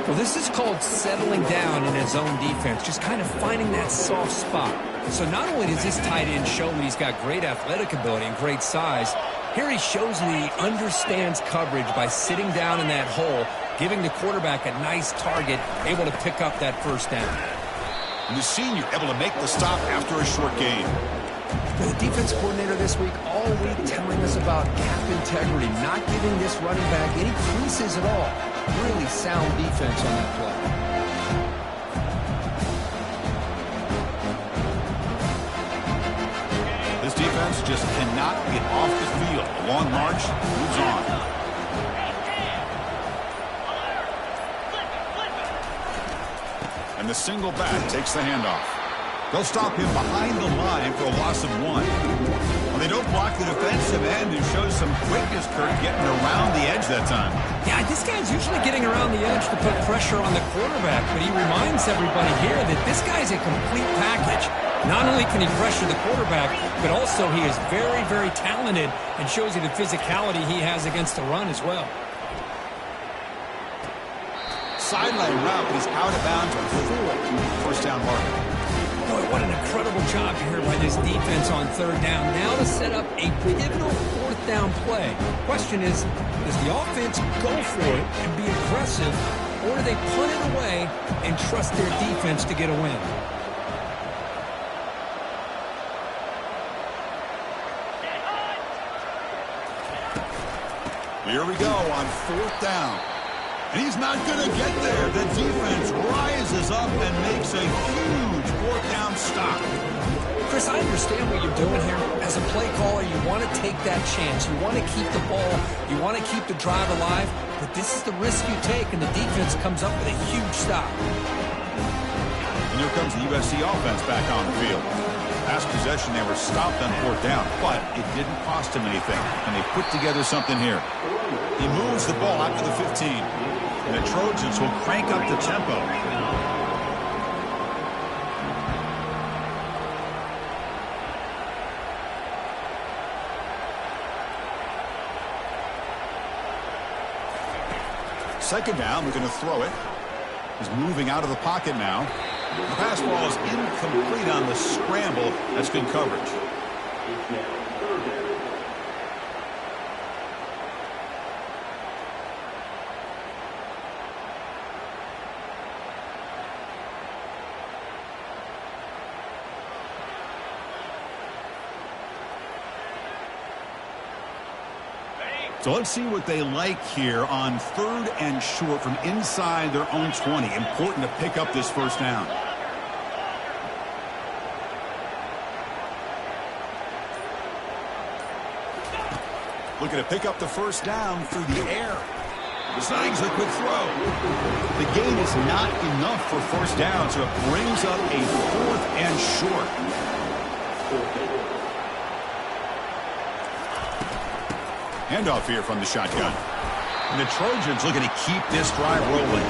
Well, this is called settling down in his own defense, just kind of finding that soft spot. So not only does this tight end show that he's got great athletic ability and great size, here he shows that he understands coverage by sitting down in that hole, giving the quarterback a nice target, able to pick up that first down. And the senior able to make the stop after a short gain. The defense coordinator this week all week telling us about cap integrity, not giving this running back any creases at all. Really sound defense on that play. This defense just cannot get off the field. A long march moves on. And the single back takes the handoff. They'll stop him behind the line for a loss of 1. Well, they don't block the defensive end, who shows some quickness, Kurt, getting around the edge that time. Yeah, this guy's usually getting around the edge to put pressure on the quarterback, but he reminds everybody here that this guy's a complete package. Not only can he pressure the quarterback, but also he is very, very talented and shows you the physicality he has against the run as well. Sideline route is out of bounds before first down marker. Boy, what an incredible job here by this defense on third down. Now to set up a pivotal fourth down play. Question is, does the offense go for it and be aggressive, or do they punt it away and trust their defense to get a win? Here we go on fourth down. And he's not going to get there. The defense rises up and makes a huge fourth down stop. Chris, I understand what you're doing here. As a play caller, you want to take that chance. You want to keep the ball. You want to keep the drive alive. But this is the risk you take, and the defense comes up with a huge stop. And here comes the USC offense back on the field. Last possession, they were stopped on fourth down, but it didn't cost them anything. And they put together something here. He moves the ball out to the 15. And the Trojans will crank up the tempo. Second down, we're going to throw it. He's moving out of the pocket now. The pass ball is incomplete on the scramble. That's good coverage. So let's see what they like here on third and short from inside their own 20. Important to pick up this first down. Looking to pick up the first down through the air. Snags a quick throw. The gain is not enough for first down, so it brings up a fourth and short. Handoff here from the shotgun. And the Trojans looking to keep this drive rolling.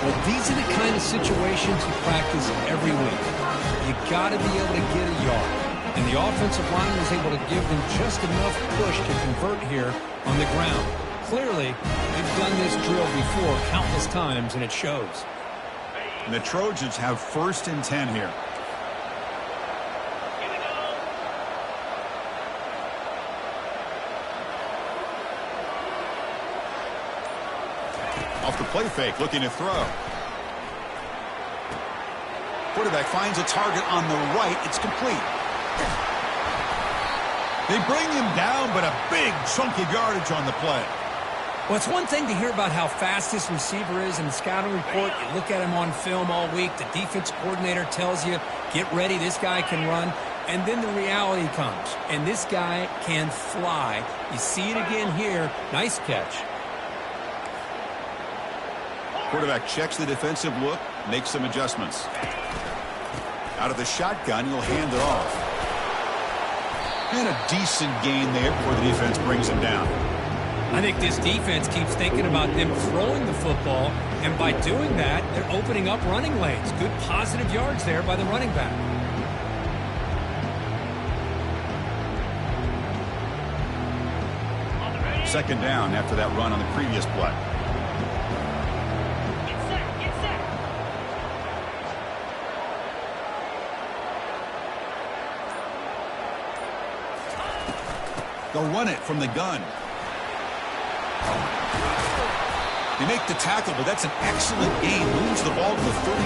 Well, these are the kind of situations you practice every week. You got to be able to get a yard. And the offensive line was able to give them just enough push to convert here on the ground. Clearly, they've done this drill before countless times, and it shows. And the Trojans have first and 10 here. Off the play fake, looking to throw. Quarterback finds a target on the right. It's complete. They bring him down, but a big chunk of yardage on the play. Well, it's one thing to hear about how fast this receiver is in the scouting report. You look at him on film all week. The defense coordinator tells you, get ready, this guy can run. And then the reality comes, and this guy can fly. You see it again here. Nice catch. Quarterback checks the defensive look, makes some adjustments. Out of the shotgun, he'll hand it off. And a decent gain there before the defense brings him down. I think this defense keeps thinking about them throwing the football, and by doing that, they're opening up running lanes. Good positive yards there by the running back. Second down after that run on the previous play. They'll run it from the gun. They make the tackle, but that's an excellent gain. Moves the ball to the 33.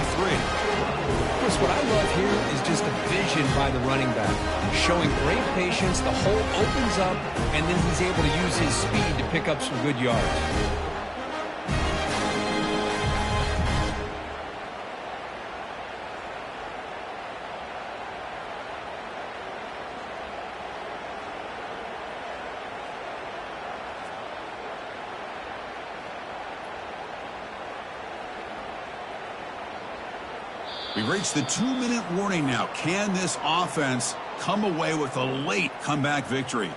Chris, what I love here is just the vision by the running back. Showing great patience, the hole opens up, and then he's able to use his speed to pick up some good yards. We've reached the 2-minute warning now. Can this offense come away with a late comeback victory?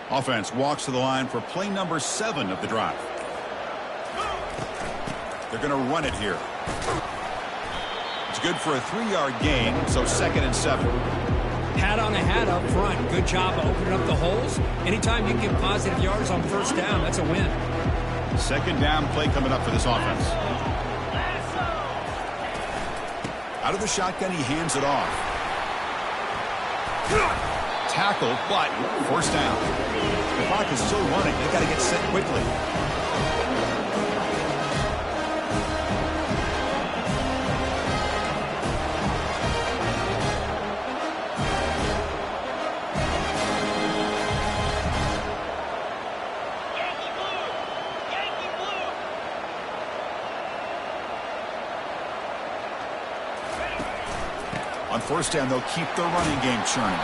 Offense walks to the line for play number 7 of the drive. They're going to run it here. It's good for a 3-yard gain, so 2nd and 7. Hat on a hat up front. Good job of opening up the holes. Anytime you get positive yards on first down, that's a win. Second down play coming up for this offense. Out of the shotgun, he hands it off. Tackle, but first down. The clock is still running. They got to get set quickly. On first down, they'll keep their running game churning.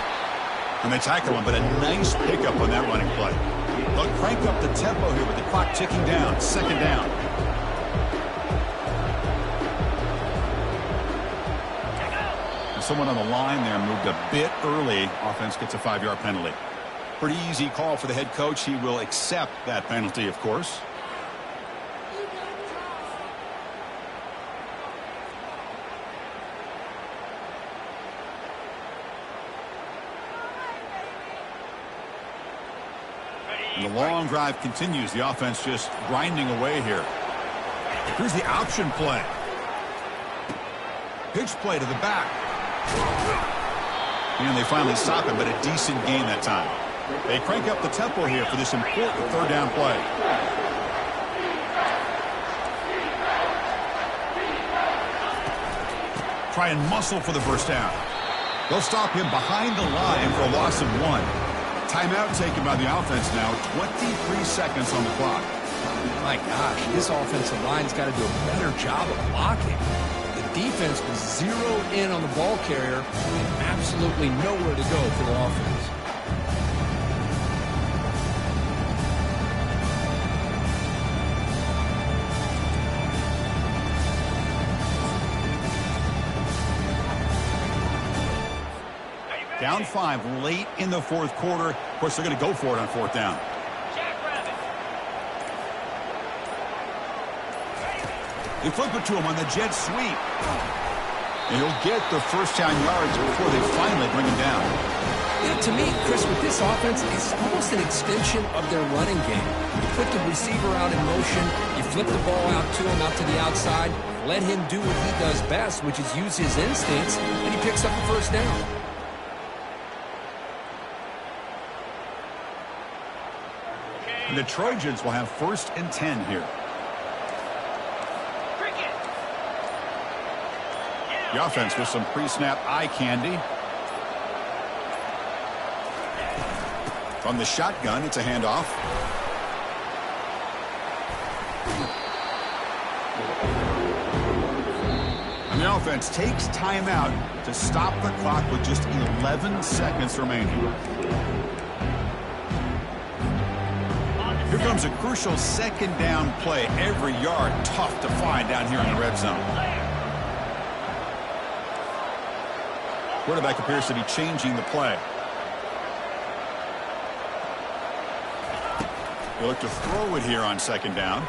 And they tackle him, but a nice pickup on that running play. They'll crank up the tempo here with the clock ticking down. Second down. And someone on the line there moved a bit early. Offense gets a 5-yard penalty. Pretty easy call for the head coach. He will accept that penalty, of course. And the long drive continues. The offense just grinding away here. Here's the option play. Pitch play to the back. And they finally stop him, but a decent gain that time. They crank up the tempo here for this important third down play. Try and muscle for the first down. They'll stop him behind the line for a loss of 1. Timeout taken by the offense now. 23 seconds on the clock. My gosh, this offensive line's got to do a better job of blocking. The defense was zeroed in on the ball carrier and absolutely nowhere to go for the offense. Down 5 late in the fourth quarter. Of course, they're going to go for it on fourth down. They flip it to him on the jet sweep. And he'll get the first down yards before they finally bring him down. To me, Chris, with this offense, it's almost an extension of their running game. You put the receiver out in motion, you flip the ball out to him, out to the outside, let him do what he does best, which is use his instincts, and he picks up the first down. And the Trojans will have 1st and 10 here. The offense with some pre-snap eye candy. From the shotgun, it's a handoff. And the offense takes timeout to stop the clock with just 11 seconds remaining. Here comes a crucial 2nd down play. Every yard tough to find down here in the red zone. Quarterback appears to be changing the play. They look to throw it here on 2nd down.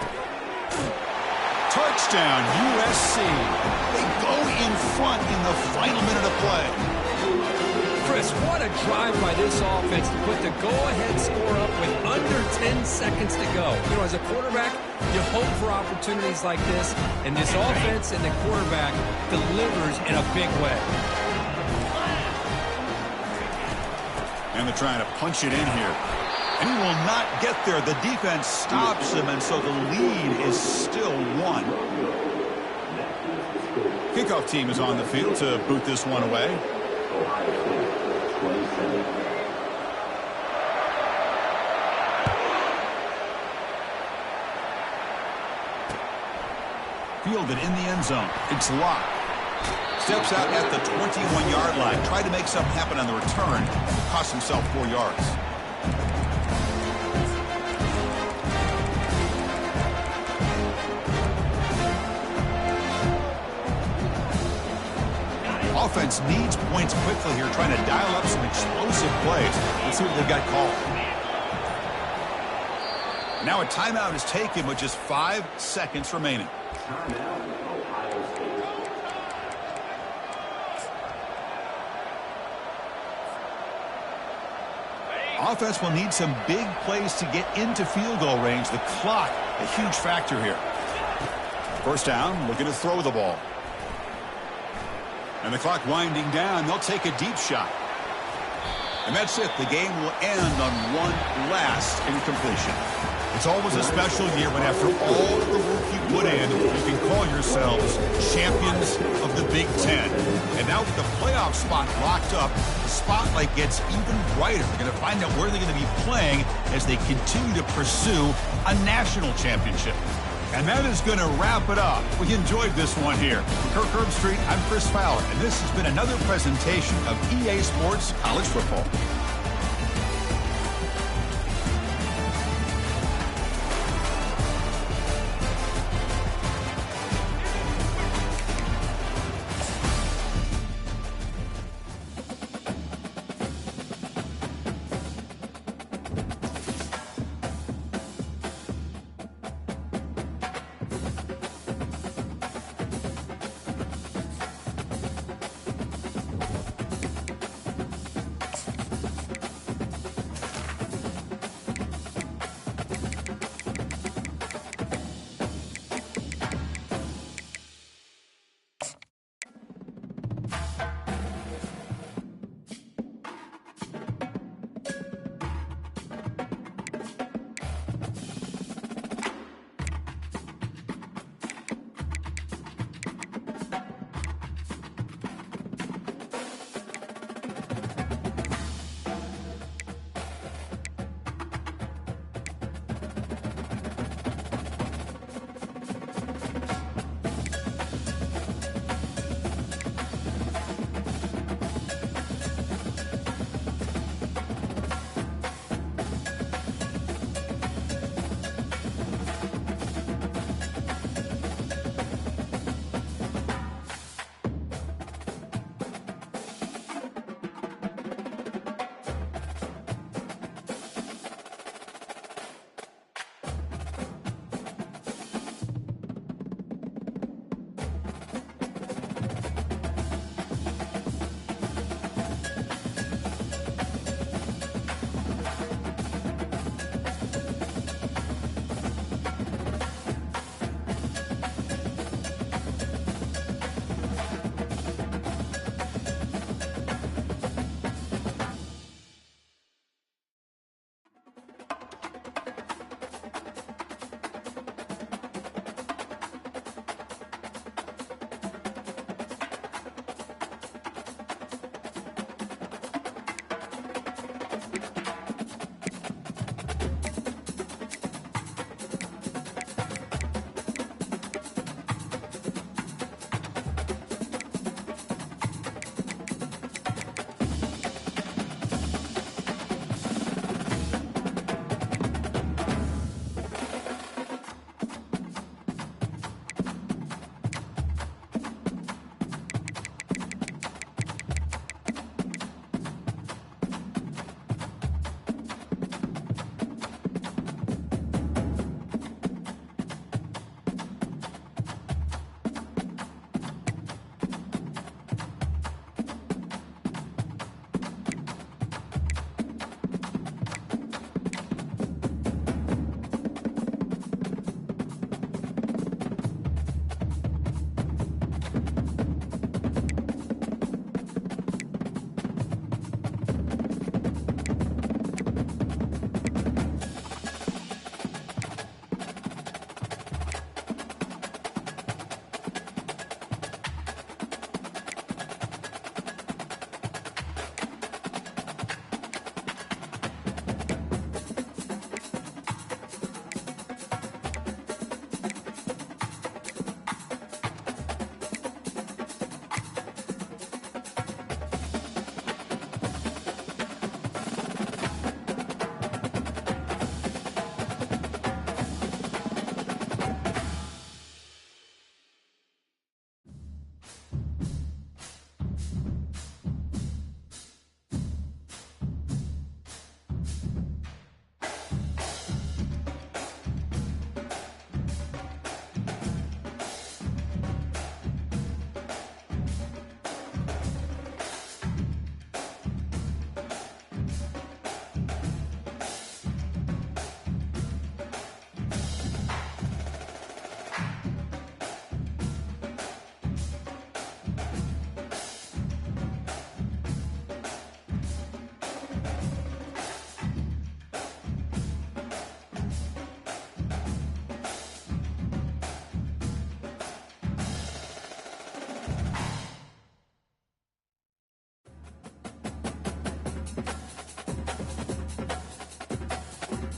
Touchdown, USC. They go in front in the final minute of play. Chris, what a drive by this offense to put the go-ahead score up with under 10 seconds to go. You know, as a quarterback, you hope for opportunities like this, and this offense and the quarterback delivers in a big way. And they're trying to punch it in here. And he will not get there. The defense stops him, and so the lead is still 1. Kickoff team is on the field to boot this one away. Fielded in the end zone. It's locked. Steps out at the 21-yard line. Tried to make something happen on the return. Cost himself 4 yards. Offense needs points quickly here, trying to dial up some explosive plays. Let's see what they've got called. Now a timeout is taken with just 5 seconds remaining. Offense will need some big plays to get into field goal range. The clock, a huge factor here. 1st down, looking to throw the ball. And the clock winding down, they'll take a deep shot. And that's it. The game will end on one last incompletion. It's always a special year when after all the work you put in, you can call yourselves champions of the Big Ten. And now with the playoff spot locked up, the spotlight gets even brighter. We're going to find out where they're going to be playing as they continue to pursue a national championship. And that is going to wrap it up. We enjoyed this one here. From Kirk Herbstreit, I'm Chris Fowler, and this has been another presentation of EA Sports College Football.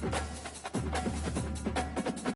it.